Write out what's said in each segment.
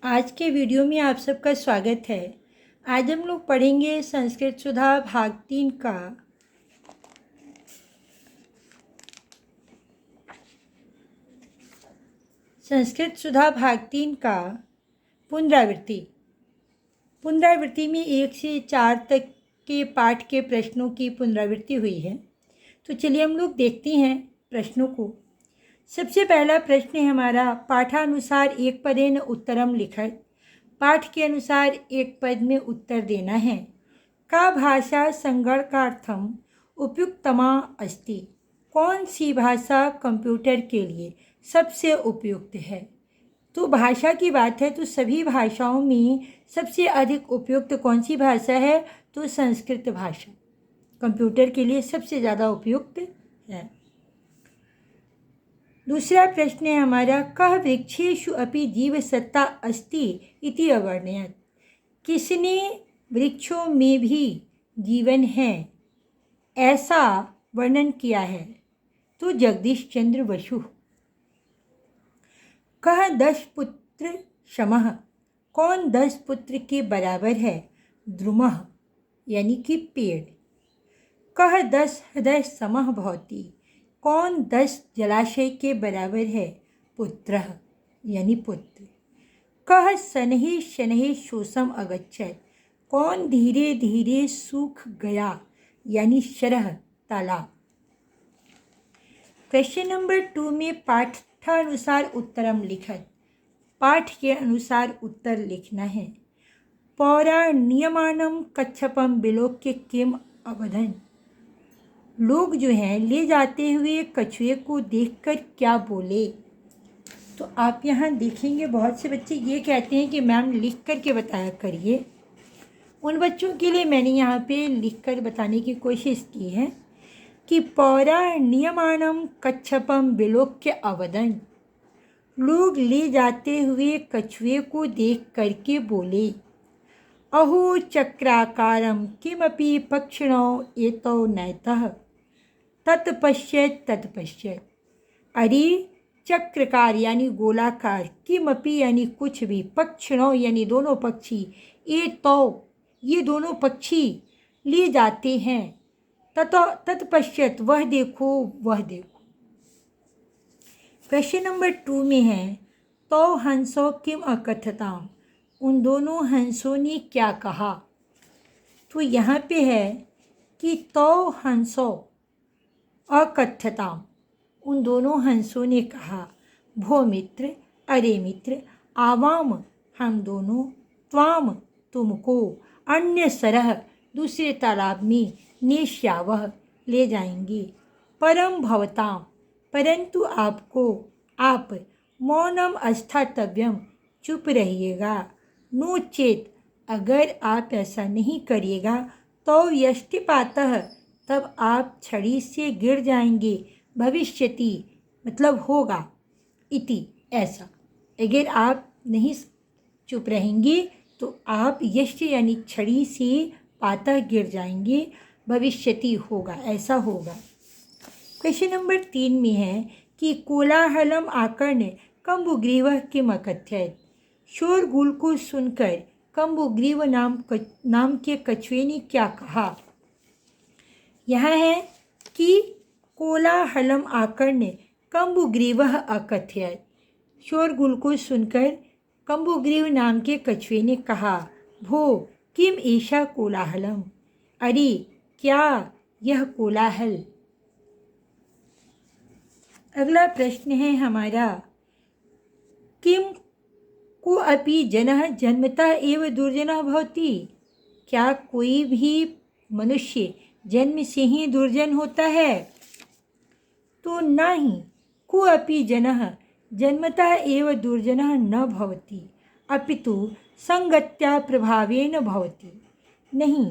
आज के वीडियो में आप सबका स्वागत है। आज हम लोग पढ़ेंगे संस्कृत सुधा भाग 3 का पुनरावृत्ति। पुनरावृत्ति में 1 से 4 तक के पाठ के प्रश्नों की पुनरावृत्ति हुई है। तो चलिए हम लोग देखते हैं प्रश्नों को। सबसे पहला प्रश्न है हमारा, पाठानुसार एक पदेन उत्तरम लिखत। पाठ के अनुसार एक पद में उत्तर देना है। का भाषा संगणकार्थम उपयुक्तमा अस्ति। कौन सी भाषा कंप्यूटर के लिए सबसे उपयुक्त है। तो भाषा की बात है तो सभी भाषाओं में सबसे अधिक उपयुक्त कौन सी भाषा है, तो संस्कृत भाषा कंप्यूटर के लिए सबसे ज़्यादा उपयुक्त है। दूसरा प्रश्न है हमारा, कह वृक्षेषु अपि जीवसत्ता अस्ति इति अवर्णयत्। किसने वृक्षों में भी जीवन है ऐसा वर्णन किया है, तो जगदीश चंद्र बसु। कह 10 पुत्र समः। कौन 10 पुत्र के बराबर है, द्रुमः यानी कि पेड़। कह 10 हृदय समः भवति। कौन 10 जलाशय के बराबर है, पुत्रः यानी पुत्र। कह शनैः शनैः शोषम अगच्छत्। कौन धीरे धीरे सूख गया, यानी शरह तालाब। क्वेश्चन नंबर 2 में पाठानुसार उत्तरम लिखत। पाठ के अनुसार उत्तर लिखना है। पौराणीयमानं कच्छपम विलोक्य किम अवदन्। लोग जो हैं ले जाते हुए कछुए को देखकर क्या बोले। तो आप यहाँ देखेंगे बहुत से बच्चे ये कहते हैं कि मैम लिख कर के बताया करिए। उन बच्चों के लिए मैंने यहाँ पे लिख कर बताने की कोशिश की है कि पौराणीयमानं कच्छपम विलोक्य अवदन्। लोग ले जाते हुए कछुए को देख करके बोले, अहो चक्राकारं किमपि पक्षिणो एतौ नयतः तत्पश्यत् तत्पश्यत्। अरे चक्रकार यानी गोलाकार, किमपि यानी कुछ भी, पक्षिणों यानी दोनों पक्षी, ये दोनों पक्षी लिए जाते हैं, तत्पश्यत् वह देखो वह देखो। क्वेश्चन नंबर 2 में है, तो हंसों किम अकथताम। उन दोनों हंसों ने क्या कहा। तो यहाँ पे है कि तो हंसों अकथ्यताम, उन दोनों हंसों ने कहा, भो मित्र अरे मित्र, आवाम हम दोनों, त्वाम तुमको, अन्य सरह दूसरे तालाब में, नेष्यावह ले जाएंगे, परम भवताम परंतु आपको, आप, मौनम अस्थातव्यम चुप रहिएगा, नो चेत अगर आप ऐसा नहीं करिएगा, तो यष्टिपातः तब आप छड़ी से गिर जाएंगे, भविष्यति मतलब होगा, इति ऐसा। अगर आप नहीं चुप रहेंगे तो आप यष्ट यानी छड़ी से पातः गिर जाएंगे, भविष्यति होगा, ऐसा होगा। क्वेश्चन नंबर 3 में है कि कोलाहलम आकर्ण्य कम्बुग्रीवः किम अकथयत्। शोरगुल को सुनकर कम्बुग्रीव नाम के कछुए ने क्या कहा। यह है कि कोलाहलम आकर्ण्य कम्बुग्रीवः अकथयत्। शोरगुल को सुनकर कम्बुग्रीव नाम के कछुए ने कहा, भो किम एषा कोलाहलम। अरे क्या यह कोलाहल। अगला प्रश्न है हमारा, किम को अपि जनः जन्मतः एव दुर्जनः भवति। क्या कोई भी मनुष्य जन्म से ही दुर्जन होता है। तो नहीं, को अपि जनः जन्मतः एव दुर्जनः न भवति, अपितु संगत्या प्रभावेन भवति। नहीं,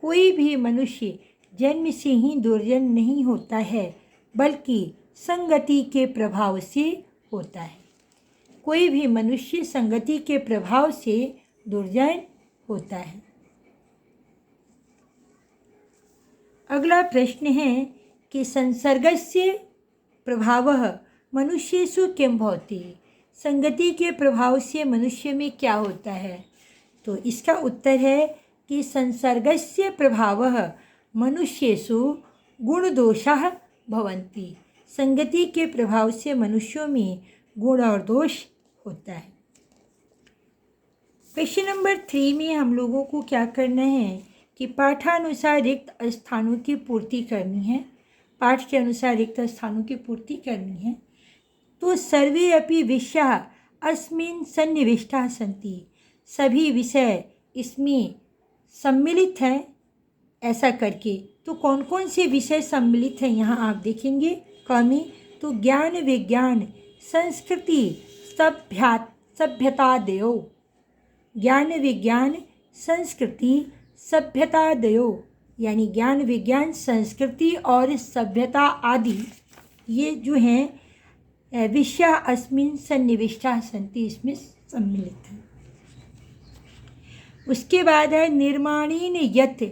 कोई भी मनुष्य जन्म से ही दुर्जन नहीं होता है, बल्कि संगति के प्रभाव से होता है। कोई भी मनुष्य संगति के प्रभाव से दुर्जन होता है। अगला प्रश्न है कि संसर्गस्य प्रभावः मनुष्येषु किं भवति। संगति के प्रभाव से मनुष्य में क्या होता है? तो इसका उत्तर है कि संसर्गस्य प्रभावः मनुष्येषु गुणदोषाः भवन्ति। संगति के प्रभाव से मनुष्यों में गुण और दोष होता है। क्वेश्चन नंबर 3 में हम लोगों को क्या करना है कि पाठानुसार रिक्त स्थानों की पूर्ति करनी है। पाठ के अनुसार रिक्त स्थानों की पूर्ति करनी है। तो सर्वे अपि विषयाः अस्मिन् सन्निविष्टाः सन्ति। सभी विषय इसमें सम्मिलित हैं। ऐसा करके तो कौन कौन से विषय सम्मिलित हैं यहाँ आप देखेंगे कमी। तो ज्ञान विज्ञान संस्कृति सभ्यतादयो। ज्ञान विज्ञान संस्कृति सभ्यतादयो यानी ज्ञान विज्ञान संस्कृति और सभ्यता आदि ये जो हैं विषया अस्मिन् सन्निविष्टाः सन्ति, इसमें सम्मिलित है। उसके बाद है निर्माणेन यत्,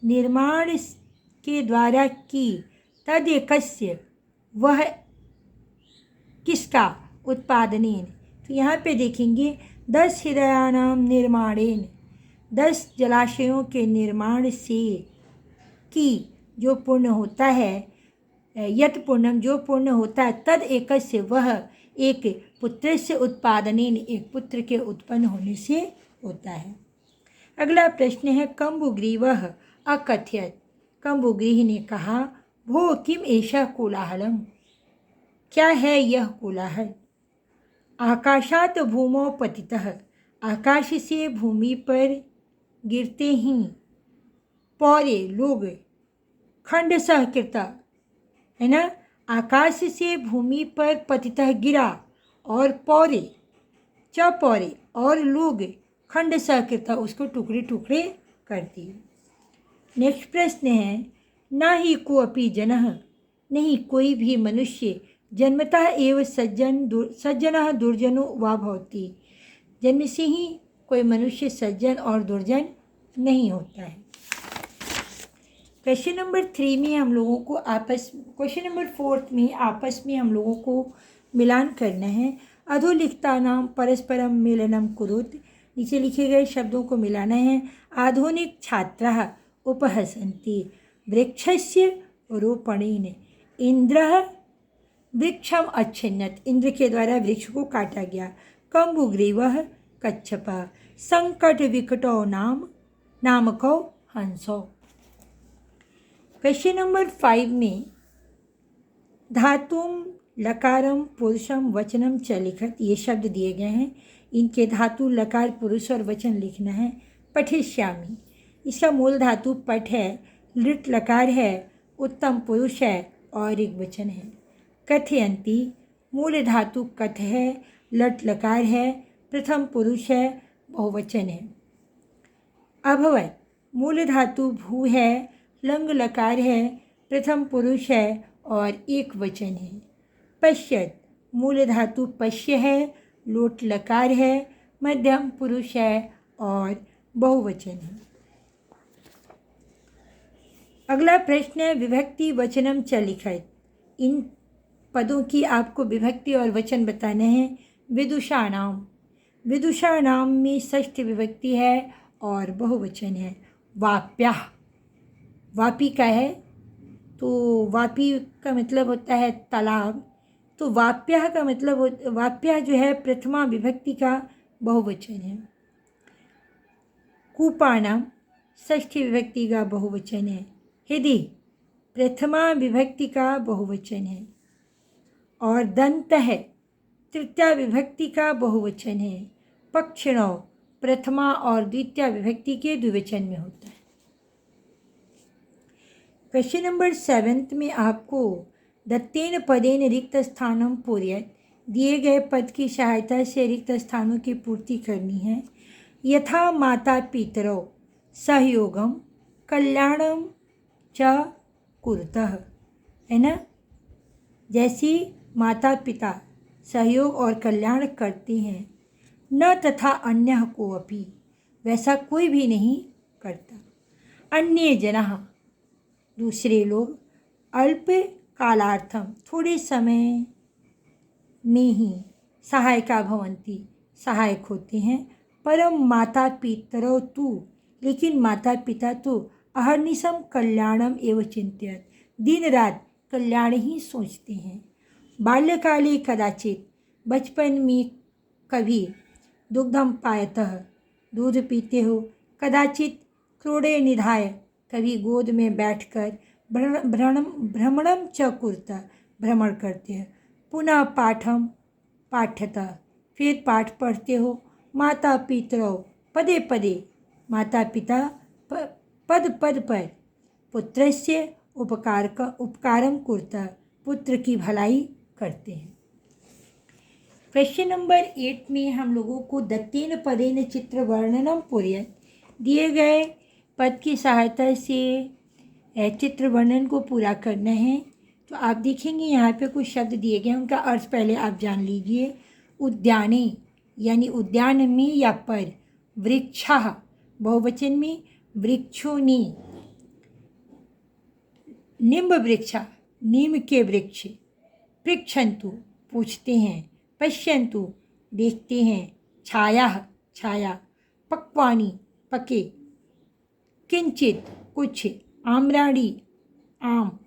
निर्माण के द्वारा की, तदेकस्य वह किसका, उत्पादनेन। तो यहाँ पे देखेंगे 10 हृदयानां निर्माणेन, 10 जलाशयों के निर्माण से की जो पुण्य होता है, यत् पुण्यम जो पुण्य होता है, तद एकस्य वह एक पुत्र से उत्पादनेन एक पुत्र के उत्पन्न होने से होता है। अगला प्रश्न है कम्बुग्रीवः अकथयत्। कम्बुग्रीह ने कहा भो किम एषः कोलाहलम, क्या है यह कोलाहल। आकाशात् भूमौ पतितः, आकाश से भूमि पर गिरते ही, पौरे लोग, खंड सहकृता है ना, आकाश से भूमि पर पतितः गिरा, और पौरे चौपौरे और लोग, खंड सहकृता उसको टुकड़े टुकड़े कर दिए। नेक्स्ट प्रश्न है ना ही को अपि जनः, नहीं कोई भी मनुष्य जन्मतः एव सज्जनः दुर्जनो वा भवति, जन्म से ही कोई मनुष्य सज्जन और दुर्जन नहीं होता है। क्वेश्चन नंबर 3 में हम लोगों को क्वेश्चन नंबर 4 में आपस में हम लोगों को मिलान करना है। अधोलिखितानां परस्परम मेलनम कुरुत, नीचे लिखे गए शब्दों को मिलाना है। आधुनिक छात्राः उपहसन्ति, वृक्षस्य रोपणेन इंद्रः वृक्षम अच्छिन्नत, इंद्र के द्वारा वृक्ष को काटा गया। कम्बुग्रीवः कच्छपः, संकट विकटो नामको हंसो। क्वेश्चन नंबर 5 में धातुम लकारम पुरुषम वचनम च लिखत, ये शब्द दिए गए हैं। इनके धातु लकार पुरुष और वचन लिखना है। पठिष्यामि, इसका मूल धातु पठ है, लिट लकार है, उत्तम पुरुष है और एक वचन है। कथयन्ति, मूल धातु कथ है, लट लकार है, प्रथम पुरुष है, बहुवचन है। अभवत, मूल धातु भू है, लंग लकार है, प्रथम पुरुष है और एक वचन है। पश्यत, मूल धातु पश्य है, लोट लकार है, मध्यम पुरुष है और बहुवचन है। अगला प्रश्न है विभक्ति वचनम च लिखत, इन पदों की आपको विभक्ति और वचन बताने हैं। विदुषाणाम, विदुषाणाम में षष्ठी विभक्ति है और बहुवचन है। वाप्याः, वापी का है तो वापी का मतलब होता है तालाब, तो वाप्याः का मतलब वाप्याः जो है प्रथमा विभक्ति का बहुवचन है। कूपाणाम षष्ठी विभक्ति का बहुवचन है। हृदि प्रथमा विभक्ति का बहुवचन है। और दंत है तृतीया विभक्ति का बहुवचन है। पक्षिणों प्रथमा और द्वितीय विभक्ति के द्विवचन में होता है। क्वेश्चन नंबर 7 में आपको दत्तेन पदेन रिक्त स्थानम पूर्यत, दिए गए पद की सहायता से रिक्त स्थानों की पूर्ति करनी है। यथा माता पितरौ सहयोगम कल्याणम च कुरुतः, है ना, जैसी माता पिता सहयोग और कल्याण करते हैं। न तथा अन्यः को अपि, वैसा कोई भी नहीं करता। अन्य जनः दूसरे लोग, अल्प कालार्थम थोड़े समय में ही, सहायका भवन्ति, सहायक होते हैं। परम माता पितरौ तु, लेकिन माता पिता तो अहर्निशम कल्याणम एवं चिंतयत, दिन रात कल्याण ही सोचते हैं। बाल्यकाले कदाचित, बचपन में कभी, दुग्धम पायतः, दूध पीते हो, कदाचित क्रोड़े निधाय, कभी गोद में बैठकर भ्रमणम च कुर्तः, भ्रमण करते हैं। पुनः पाठम पाठ्यतः, फिर पाठ पढ़ते हो। माता पितरौ पदे पदे, माता पिता पद पद पर, पुत्रस्य उपकारम कुर्तः, पुत्र की भलाई करते हैं। क्वेश्चन नंबर 8 में हम लोगों को दत्तेन पदेन चित्र वर्णनम पूरयत, दिए गए पद की सहायता से चित्र वर्णन को पूरा करना है। तो आप देखेंगे यहाँ पे कुछ शब्द दिए गए, उनका अर्थ पहले आप जान लीजिए। उद्याने यानी उद्यान में या पर, वृक्षः बहुवचन में, वृक्षोनि, निम्ब वृक्षा, नीम के वृक्ष, पृच्छन्तु पूछते हैं, पश्यन्तु देखते हैं, छाया छाया, पक्वानि पके, किंचित कुछ, आम्राणि आम,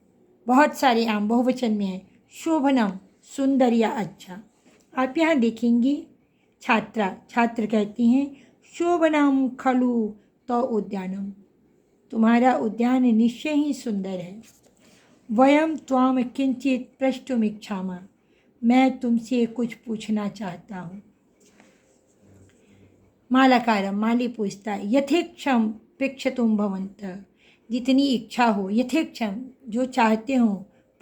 बहुत सारे आम बहुवचन में है, शोभनम सुंदर या अच्छा। आप यहाँ देखेंगे छात्रा, छात्र कहती हैं शोभनम खलु तो उद्यानम, तुम्हारा उद्यान निश्चय ही सुंदर है। वयम त्वाम किंचित प्रष्टुमिच्छामः, मैं तुमसे कुछ पूछना चाहता हूँ। मालाकारम, माली पूछता है, यथेक्षम पृच्छतुम भवन्तः, जितनी इच्छा हो, यथेक्षम जो चाहते हो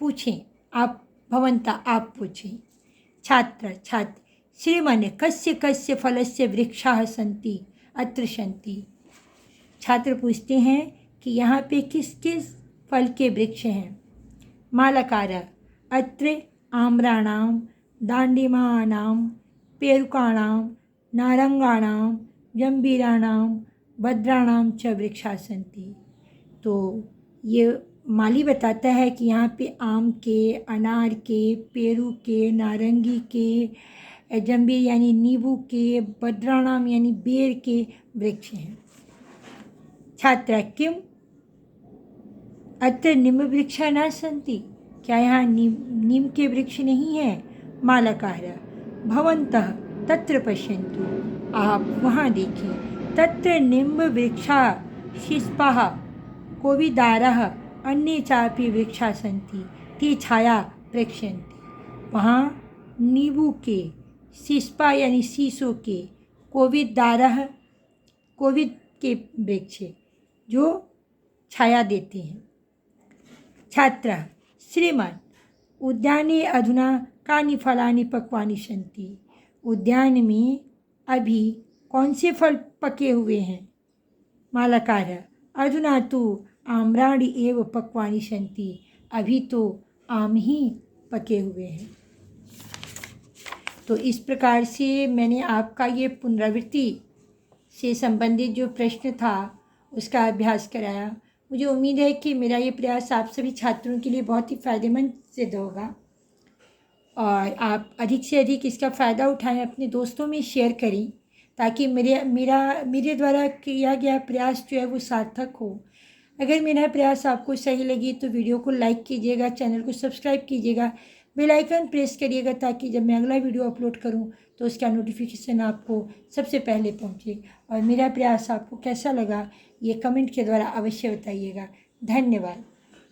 पूछें आप, भवन्तः आप पूछें। छात्र छात्र, श्रीमन् कस्य कस्य फलस्य वृक्षाः सन्ति अत्र सन्ति, छात्र पूछते हैं कि यहाँ पे किस किस फल के वृक्ष हैं। मालाकार, अत्र आम्राणाम, दांडिमानाम, पेरुकाणाम, नारंगाणाम, जंबीराणाम, भद्राणाम च वृक्षा सन्ति। तो ये माली बताता है कि यहाँ पे आम के, अनार के, पेरू के, नारंगी के, जंबीर यानी नींबू के, भद्राणाम यानी बेर के वृक्ष हैं। छात्रा, किम अत्र नीम वृक्षा न सन्ति, क्या यहाँ नीम के वृक्ष नहीं है। मालाकार, भवन्तः तत्र पश्यन्तु, आप वहाँ देखें। तत्र निम्ब वृक्षा शिष्पाः कोविदारः अन्ये चापि वृक्षा सन्ति ते छाया प्रेक्ष्यन्ति, वहाँ नींबू के, शिष्पा यानी शीशों के, कोविदारः कोविद के वृक्ष जो छाया देते हैं। छात्र, श्रीमन् उद्याने अधुना कानि फलानि पक्वानि सन्ति, उद्यान में अभी कौन से फल पके हुए हैं। मालाकार, अधुना तो आम्राणि एव पक्वानि सन्ति, अभी तो आम ही पके हुए हैं। तो इस प्रकार से मैंने आपका ये पुनरावृत्ति से संबंधित जो प्रश्न था उसका अभ्यास कराया। मुझे उम्मीद है कि मेरा ये प्रयास आप सभी छात्रों के लिए बहुत ही फ़ायदेमंद सिद्ध होगा और आप अधिक से अधिक इसका फ़ायदा उठाएं, अपने दोस्तों में शेयर करें ताकि मेरे द्वारा किया गया प्रयास जो है वो सार्थक हो। अगर मेरा प्रयास आपको सही लगी तो वीडियो को लाइक कीजिएगा, चैनल को सब्सक्राइब कीजिएगा, बेल आइकन प्रेस करिएगा ताकि जब मैं अगला वीडियो अपलोड करूं तो उसका नोटिफिकेशन आपको सबसे पहले पहुंचे। और मेरा प्रयास आपको कैसा लगा ये कमेंट के द्वारा अवश्य बताइएगा। धन्यवाद।